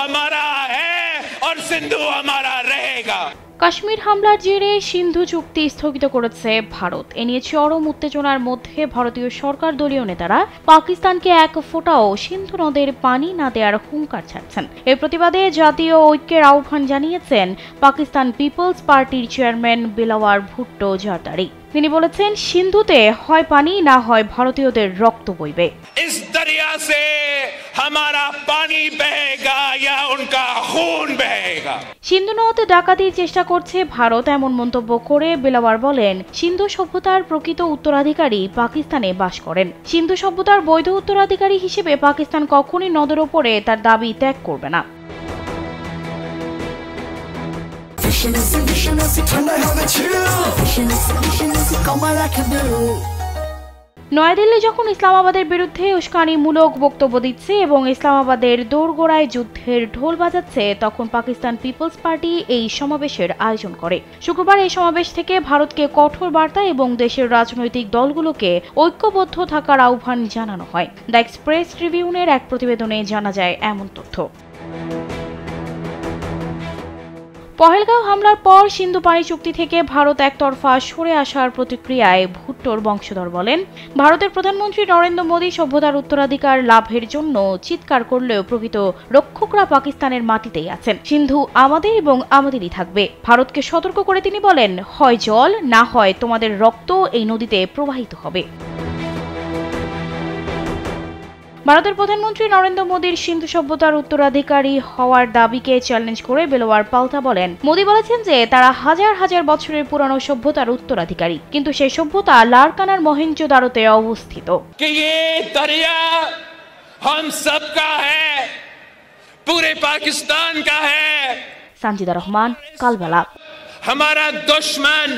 हमारा है और सिंधु हमारा रहेगा। কাশ্মীর হামলার জেরে সিন্ধু চুক্তি স্থগিত করেছে ভারত। এ নিয়ে চরম উত্তেজনার মধ্যে ভারতীয় সরকার দলীয় নেতারা পাকিস্তানকে এক ফোঁটাও সিন্ধু নদের পানি না দেওয়ার হুঙ্কার ছাড়ছেন। এর প্রতিবাদে জাতীয় ঐক্যের আহ্বান জানিয়েছেন পাকিস্তান পিপলস পার্টির চেয়ারম্যান বিলাওয়ার ভুট্টো জারদারি। তিনি বলেছেন, সিন্ধুতে হয় পানি না হয় ভারতীয়দের রক্ত বইবে। इस दरिया से हमारा पानी बहेगा या उनका खून बहेगा। সিন্ধু নদ ডাকাতির চেষ্টা করছে ভারত, এমন মন্তব্য করে বিলাওয়ার বলেন, সিন্ধু সভ্যতার প্রকৃত উত্তরাধিকারী পাকিস্তানে বাস করেন। সিন্ধু সভ্যতার বৈধ উত্তরাধিকারী হিসেবে পাকিস্তান কখনই নদের ওপরে তার দাবি ত্যাগ করবে না। নয়াদিল্লি যখন ইসলামাবাদের বিরুদ্ধে উস্কানিমূলক বক্তব্য দিচ্ছে এবং ইসলামাবাদের দোরগোড়ায় যুদ্ধের ঢোল বাজাচ্ছে, তখন পাকিস্তান পিপলস পার্টি এই সমাবেশের আয়োজন করে। শুক্রবার এই সমাবেশ থেকে ভারতকে কঠোর বার্তা এবং দেশের রাজনৈতিক দলগুলোকে ঐক্যবদ্ধ থাকার আহ্বান জানানো হয়। দ্য এক্সপ্রেস ট্রিবিউনের এক প্রতিবেদনে জানা যায় এমন তথ্য। পহেলগাঁও হামলার পর সিন্ধু পানি চুক্তি থেকে ভারত একতরফা সরে আসার প্রতিক্রিয়ায় ভুট্টোর বংশধর বলেন, ভারতের প্রধানমন্ত্রী নরেন্দ্র মোদী সভ্যতার উত্তরাধিকার লাভের জন্য চিৎকার করলেও প্রকৃত রক্ষকরা পাকিস্তানের মাটিতেই আছেন। সিন্ধু আমাদের এবং আমাদেরই থাকবে। ভারতকে সতর্ক করে তিনি বলেন, হয় জল না হয় তোমাদের রক্ত এই নদীতে প্রবাহিত হবে। ভারতের প্রধানমন্ত্রী নরেন্দ্র মোদীর সিন্ধু সভ্যতার উত্তরাধিকারী হওয়ার দাবিকে চ্যালেঞ্জ করে বেলোয়ার পাল্টা বলেন, মোদী বলেছেন যে তারা হাজার হাজার বছরের পুরানো সভ্যতার উত্তরাধিকারী, কিন্তু সেই সভ্যতা লারকানার মহেঞ্জোদারোতে অবস্থিত। সানজিদা রহমান, কালবেলা। हमारा दुश्मन